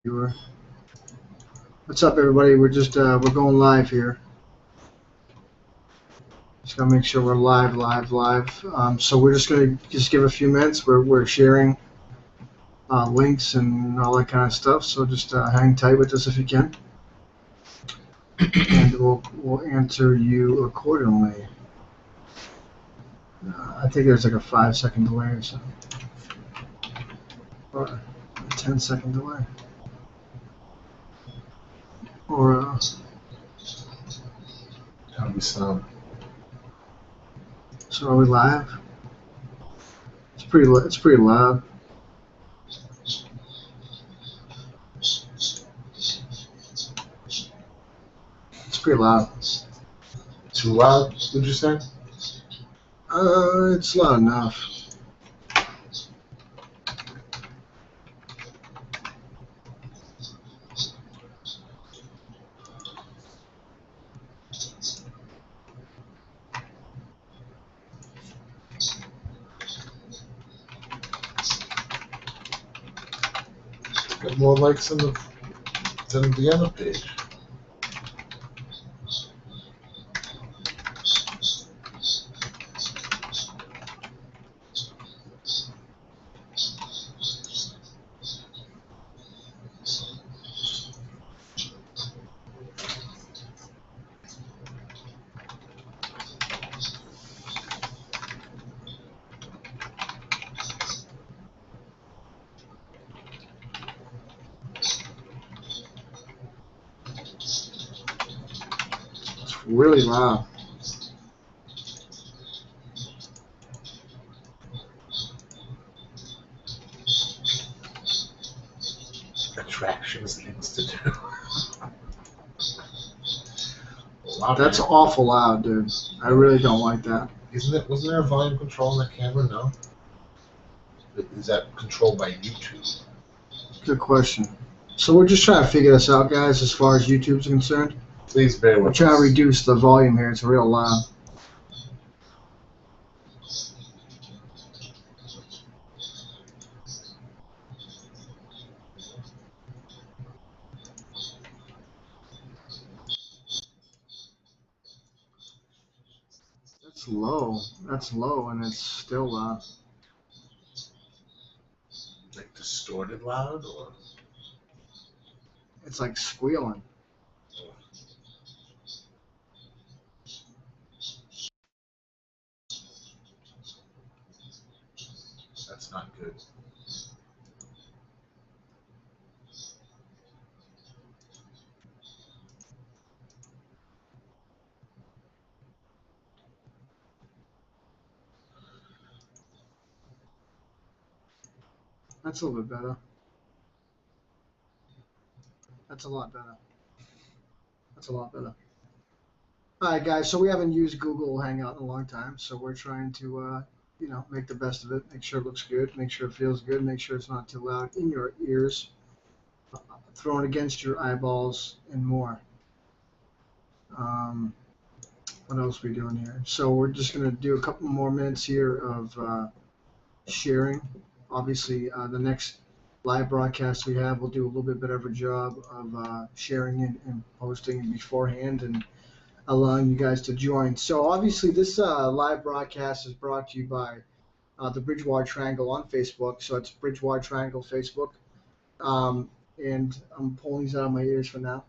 Viewer. What's up, everybody? We're going live here. Just gotta make sure we're live. So we're just gonna give a few minutes. We're sharing links and all that kind of stuff. So just hang tight with us if you can, and we'll answer you accordingly. I think there's like a 5-second delay or something, or a 10-second delay, or How do we sound? so are we live? It's pretty loud. It's pretty loud. Too loud, would you say? It's loud enough. Got more likes than the other page. It's really loud. Attractions, things to do. That's awful loud, dude. I really don't like that. Wasn't there a volume control on the camera? No. Is that controlled by YouTube? Good question. So we're just trying to figure this out, guys, as far as YouTube's concerned. Please bear with We're us. trying to reduce the volume here. It's real loud. That's low, and it's still loud. Like distorted loud, or It's like squealing. that's not good. That's a little bit better. That's a lot better. That's a lot better. All right, guys. So we haven't used Google Hangout in a long time, so we're trying to, make the best of it. Make sure it looks good. Make sure it feels good. Make sure it's not too loud in your ears, thrown against your eyeballs, and more. What else are we doing here? So we're just going to do a couple more minutes here of sharing. Obviously, the next live broadcast we have, we'll do a little bit better of a job of sharing and posting beforehand and allowing you guys to join. So obviously, this live broadcast is brought to you by the Bridgewater Triangle on Facebook. So it's Bridgewater Triangle Facebook. And I'm pulling these out of my ears for now.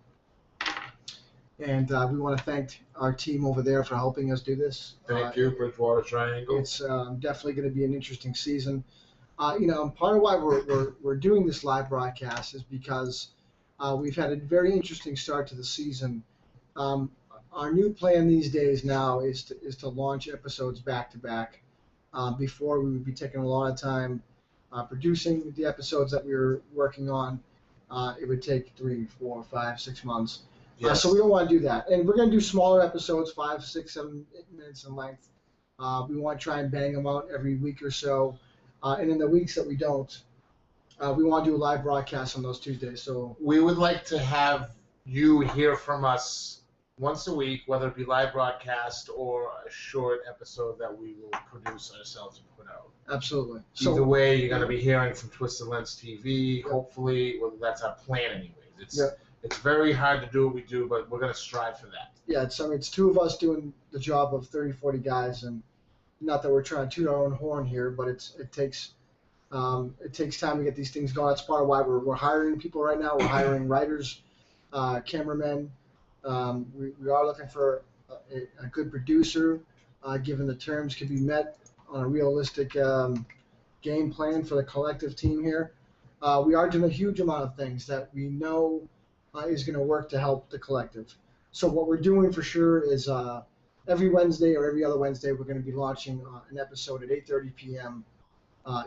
And we want to thank our team over there for helping us do this. Thank you, Bridgewater Triangle. It's definitely going to be an interesting season. Part of why we're doing this live broadcast is because we've had a very interesting start to the season. Our new plan these days now is to launch episodes back to back. Before, we would be taking a lot of time producing the episodes that we were working on. It would take 3, 4, 5, 6 months. Yes. So we don't want to do that. And we're going to do smaller episodes, 5, 6, 7 minutes in length. We want to try and bang them out every week or so. And in the weeks that we don't, we want to do a live broadcast on those Tuesdays. So we would like to have you hear from us once a week, whether it be live broadcast or a short episode that we will produce ourselves and put out. Absolutely. Either way, you're going to be hearing from Twisted Lens TV, hopefully. Well, that's our plan anyways. It's very hard to do what we do, but we're going to strive for that. Yeah, it's two of us doing the job of 30, 40 guys, and not that we're trying to toot our own horn here, but it takes time to get these things going. That's part of why we're hiring people right now. We're hiring writers, cameramen. We are looking for a good producer, given the terms can be met on a realistic game plan for the collective team here. We are doing a huge amount of things that we know is going to work to help the collective. So what we're doing for sure is every Wednesday or every other Wednesday we're going to be launching an episode at 8:30 p.m.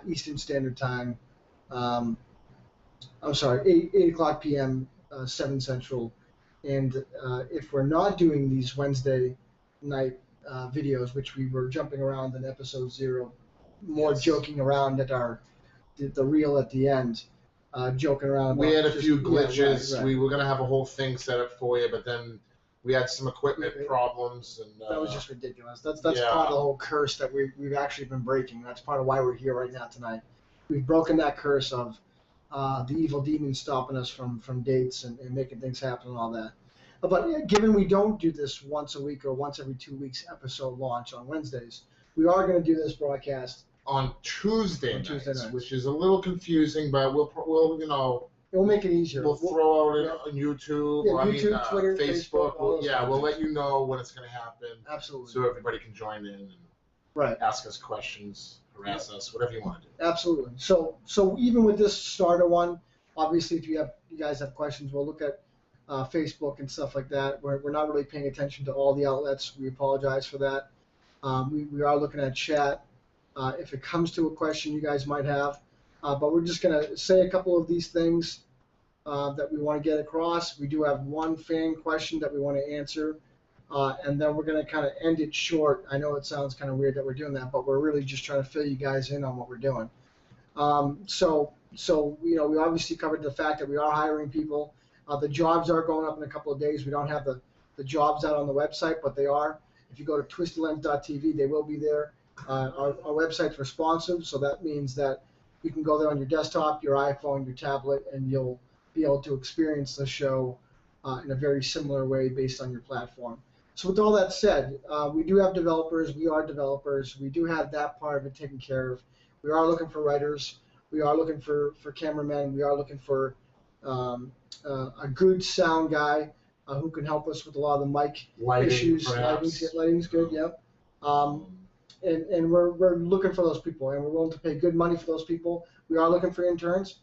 Eastern Standard Time. I'm sorry, 8 o'clock p.m. 7 Central. And if we're not doing these Wednesday night videos, which we were jumping around in episode 0, more joking around at the reel at the end, joking around. We had a few glitches. Right. We were going to have a whole thing set up for you, but then we had some equipment problems. And that was just ridiculous. That's part of the whole curse that we've actually been breaking. That's part of why we're here right now tonight. We've broken that curse of the evil demons stopping us from dates and making things happen and all that. But given we don't do this once a week or once every 2 weeks episode launch on Wednesdays, we are going to do this broadcast on Tuesday nights, which is a little confusing, but we'll it will make it easier. We'll throw out it on YouTube, YouTube, Twitter, Facebook. We'll let you know when it's going to happen. Absolutely. So everybody can join in and ask us questions, harass us, whatever you want to do. Absolutely. So even with this starter one, obviously, if you guys have questions, we'll look at Facebook and stuff like that. We're not really paying attention to all the outlets. We apologize for that. We are looking at chat. If it comes to a question you guys might have, but we're just going to say a couple of these things that we want to get across. We do have one fan question that we want to answer, and then we're going to kind of end it short. I know it sounds kind of weird that we're doing that, but we're really just trying to fill you guys in on what we're doing. So we obviously covered the fact that we are hiring people. The jobs are going up in a couple of days. We don't have the jobs out on the website, but they are. If you go to twistedlens.tv, they will be there. Our website's responsive, so that means that you can go there on your desktop, your iPhone, your tablet, and you'll be able to experience the show in a very similar way based on your platform. So with all that said, we do have developers. We are developers. We do have that part of it taken care of. We are looking for writers. We are looking for cameramen. We are looking for a good sound guy who can help us with a lot of the mic issues. Lighting's good, yep. And we're looking for those people, and we're willing to pay good money for those people. We are looking for interns.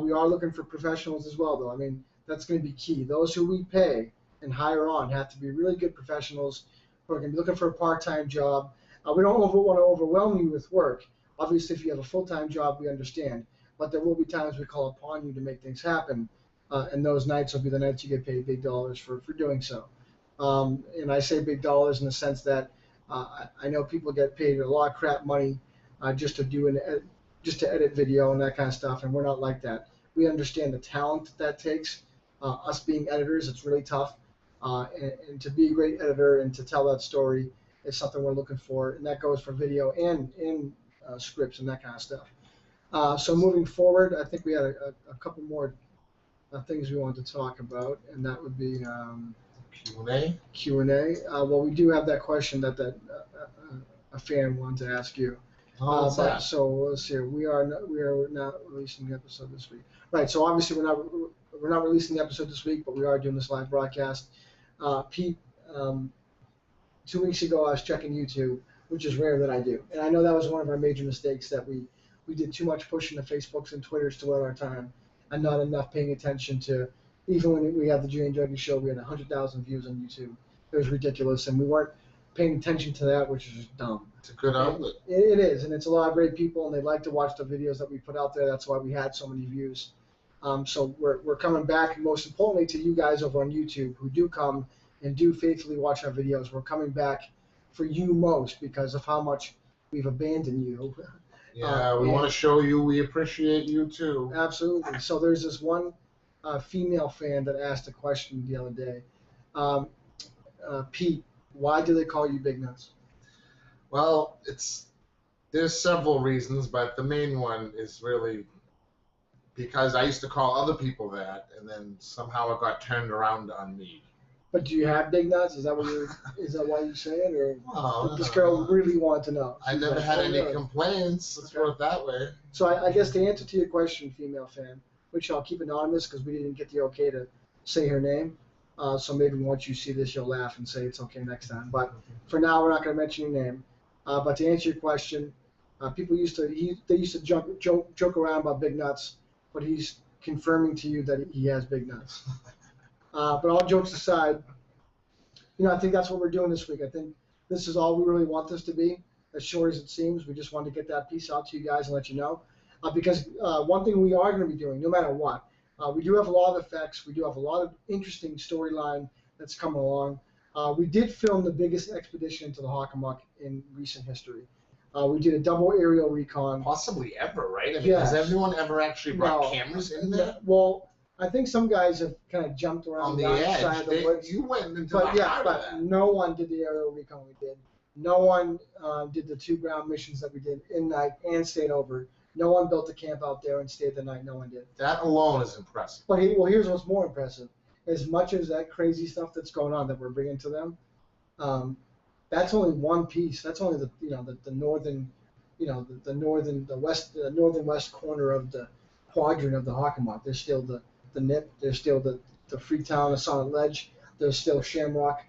We are looking for professionals as well, though. I mean, that's going to be key. Those who we pay and hire on have to be really good professionals who are going to be looking for a part-time job. We don't want to overwhelm you with work. Obviously, if you have a full-time job, we understand. But there will be times we call upon you to make things happen, and those nights will be the nights you get paid big dollars for doing so. And I say big dollars in the sense that I know people get paid a lot of crap money just to edit video and that kind of stuff, and we're not like that. We understand the talent that takes. Us being editors, it's really tough, and to be a great editor and to tell that story is something we're looking for, and that goes for video and scripts and that kind of stuff. So moving forward, I think we had a couple more things we wanted to talk about, and that would be Q&A. Q&A. Well, we do have that question that a fan wanted to ask you. So let's see. We are not releasing the episode this week. Right. So obviously we're not releasing the episode this week, but we are doing this live broadcast. Pete, 2 weeks ago I was checking YouTube, which is rare that I do, and I know that was one of our major mistakes that we did too much pushing the Facebooks and Twitters throughout our time, and not enough paying attention to. Even when we had the Jay and Jody show, we had 100,000 views on YouTube. It was ridiculous, and we weren't paying attention to that, which is just dumb. It's a good outlet. It is, and it's a lot of great people, and they like to watch the videos that we put out there. That's why we had so many views. So we're coming back, most importantly, to you guys over on YouTube who do come and do faithfully watch our videos. We're coming back for you most because of how much we've abandoned you. Yeah, we want to show you we appreciate you too. Absolutely. So there's this one female fan that asked a question the other day. Pete, why do they call you Big Nuts? Well, there's several reasons, but the main one is really because I used to call other people that, and then somehow it got turned around on me. But do you have big nuts? Is that why you say it, or Well, this girl really wanted to know? I She's never like, had "Oh, any really?" complaints. Let's put it that way. So I guess the answer to your question, female fan, which I'll keep anonymous because we didn't get the okay to say her name. So maybe once you see this, you'll laugh and say it's okay next time. But for now, we're not going to mention your name. But to answer your question, people used to joke around about big nuts, but he's confirming to you that he has big nuts. But all jokes aside, I think that's what we're doing this week. I think this is all we really want this to be, as short as it seems. We just wanted to get that piece out to you guys and let you know. Because one thing we are going to be doing, no matter what, we do have a lot of effects. We do have a lot of interesting storyline that's coming along. We did film the biggest expedition into the Hockomock in recent history. We did a double aerial recon. Possibly ever, right? I mean, Yes. Has everyone ever actually brought cameras in there? Well, I think some guys have kind of jumped around On the outside edge, of the woods. you went into the heart of that. No one did the aerial recon we did. No one did the 2 ground missions that we did in night and stayed over. No one built a camp out there and stayed the night. No one did. That alone is impressive. But here's what's more impressive. As much as that crazy stuff that's going on that we're bringing to them, that's only one piece. That's only the northern, the northern west corner of the quadrant of the Hockomock. There's still the Nip. There's still the Freetown, the Solid Ledge. There's still Shamrock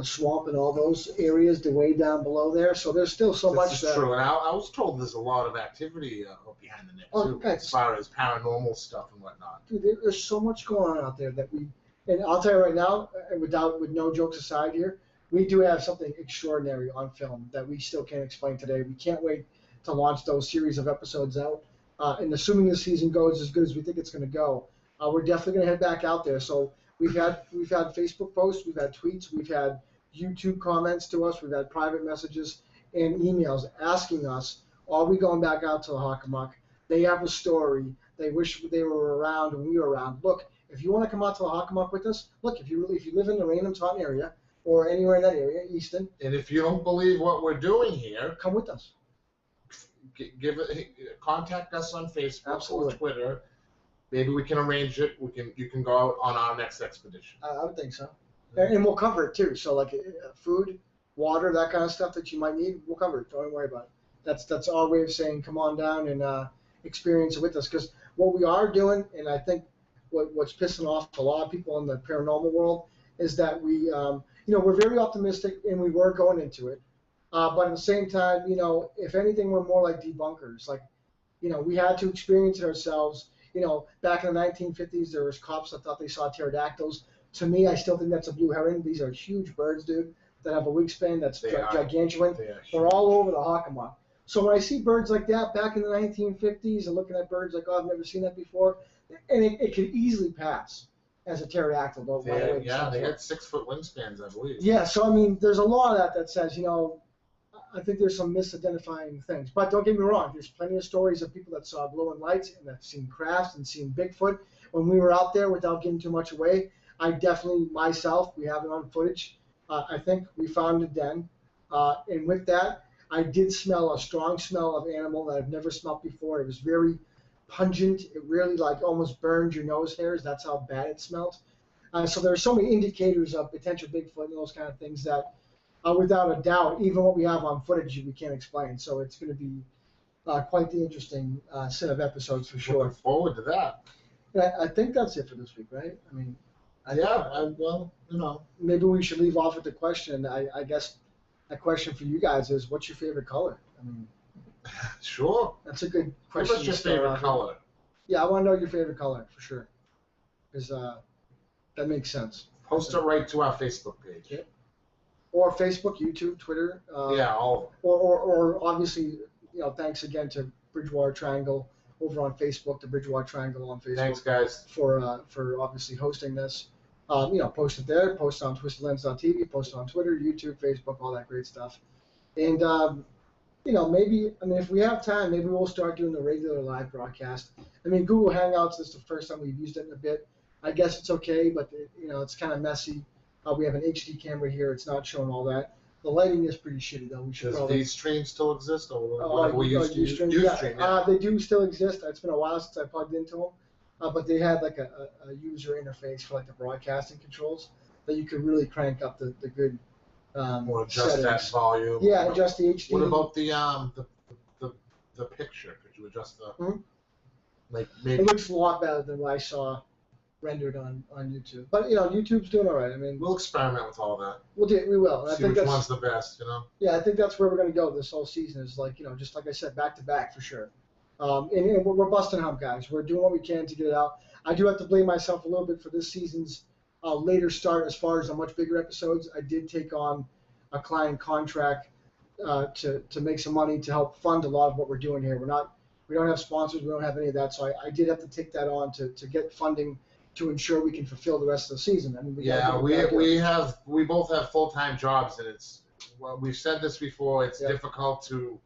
Swamp and all those areas, the way down below there. So there's still so much. This is true, and I was told there's a lot of activity behind the Nip too, as far as paranormal stuff and whatnot. Dude, there's so much going on out there that and I'll tell you right now, with no jokes aside here, we do have something extraordinary on film that we still can't explain today. We can't wait to launch those series of episodes out. And assuming the season goes as good as we think it's going to go, we're definitely going to head back out there. So we've had Facebook posts, we've had tweets, we've had YouTube comments to us, we've had private messages and emails asking us, are we going back out to the Hockomock? They have a story. They wish they were around when we were around. Look, if you want to come out to the Hockomock with us, look, if you live in the Raynham Taunton area or anywhere in that area, Easton. And if you don't believe what we're doing here, come with us. Contact us on Facebook Absolutely. or Twitter. Maybe we can arrange it. You can go out on our next expedition. I would think so, and we'll cover it too. So like food, water, that kind of stuff that you might need, we'll cover it. Don't worry about it. That's our way of saying come on down and experience it with us. Because what we are doing, and I think what's pissing off a lot of people in the paranormal world is that we're very optimistic and we were going into it. But at the same time, if anything, we're more like debunkers. Like, we had to experience it ourselves. Back in the 1950s, there was cops that thought they saw pterodactyls. To me, I still think that's a blue heron. These are huge birds, dude, that have a wingspan that's gigantuan. They're all over the Hockomock. So when I see birds like that back in the 1950s and looking at birds like, I've never seen that before, and it could easily pass as a pterodactyl. They had 6-foot wingspans, I believe. Yeah, so I mean, there's a lot of that says, I think there's some misidentifying things. But don't get me wrong, there's plenty of stories of people that saw glowing lights and have seen crafts and seen Bigfoot. When we were out there, without giving too much away, I definitely, myself, we have it on footage, I think we found a den. And with that, I did smell a strong smell of animal that I've never smelled before. It was very pungent. It really almost burned your nose hairs. That's how bad it smelled. So there are so many indicators of potential Bigfoot and those kind of things that, without a doubt, even what we have on footage, we can't explain. So it's going to be quite the interesting set of episodes for sure. Looking forward to that. I think that's it for this week, right? I mean, maybe we should leave off with the question. I guess a question for you guys is, what's your favorite color? I mean, sure. That's a good question. What's your favorite color? Yeah, I want to know your favorite color for sure, because that makes sense. Post it right to our Facebook page. Yeah. Or Facebook, YouTube, Twitter. All of them. Or obviously, thanks again to Bridgewater Triangle over on Facebook, the Bridgewater Triangle on Facebook. Thanks, guys. For obviously hosting this. Post it there, post it on twistedlens.tv, post it on Twitter, YouTube, Facebook, all that great stuff. And, maybe, if we have time, maybe we'll start doing the regular live broadcast. Google Hangouts is the first time we've used it in a bit. I guess it's okay, but, it's kind of messy. We have an HD camera here. It's not showing all that. The lighting is pretty shitty though. We should Does probably. these streams still exist, or whatever we used to use? Ustream, Ustream, yeah. they do still exist. It's been a while since I plugged into them, but they had like a user interface for like the broadcasting controls that you could really crank up the good Or adjust settings. that volume. Yeah, adjust the HD. What about the picture? Could you adjust the like maybe? It looks a lot better than what I saw rendered on YouTube. But YouTube's doing all right. I mean, We'll experiment with all that. we will. And See which one's the best, Yeah, I think that's where we're going to go this whole season. Is like just like I said, back to back for sure. And we're busting hump, guys. We're doing what we can to get it out. I do have to blame myself a little bit for this season's later start as far as the much bigger episodes. I did take on a client contract to make some money to help fund a lot of what we're doing here. We don't have sponsors. We don't have any of that. So I did have to take that on to get funding to ensure we can fulfill the rest of the season. I mean, we both have full-time jobs, and we've said this before. It's difficult to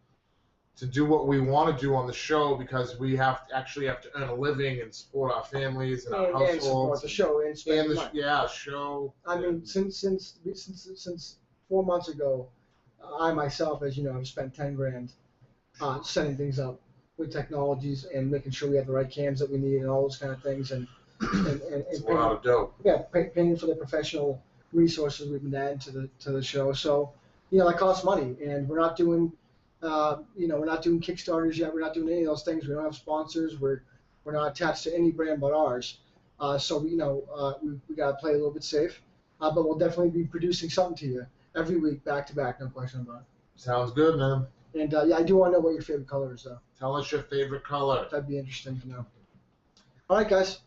do what we want to do on the show because we actually have to earn a living and support our families and our households. And support the show and spend money. Show. I mean, since 4 months ago, I myself, as you know, have spent $10,000 setting things up with technologies and making sure we have the right cams that we need and all those kind of things and it's a lot of dope. Yeah, paying for the professional resources we've been adding to the show. So that costs money, and we're not doing we're not doing Kickstarters yet. We're not doing any of those things. We don't have sponsors. We're not attached to any brand but ours. So we got to play a little bit safe. But we'll definitely be producing something to you every week, back to back, no question about it. Sounds good, man. And I do want to know what your favorite color is, though. Tell us your favorite color. That'd be interesting to know. All right, guys.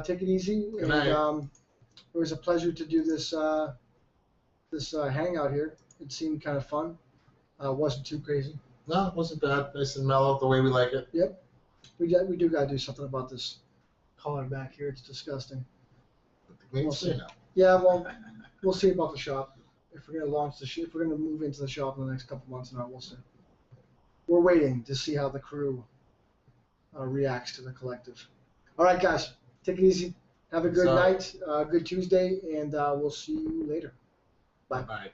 Take it easy. Good night. It was a pleasure to do this hangout here. It seemed kind of fun. Wasn't too crazy. No, it wasn't bad. Nice and mellow, the way we like it. Yep. We do got to do something about this collar back here. It's disgusting. We'll see now. Yeah, well, we'll see about the shop. If we're going to if we're going to move into the shop in the next couple months, now we'll see. We're waiting to see how the crew reacts to the collective. All right, guys. Take it easy. Have a good night, good Tuesday, and we'll see you later. Bye. Bye.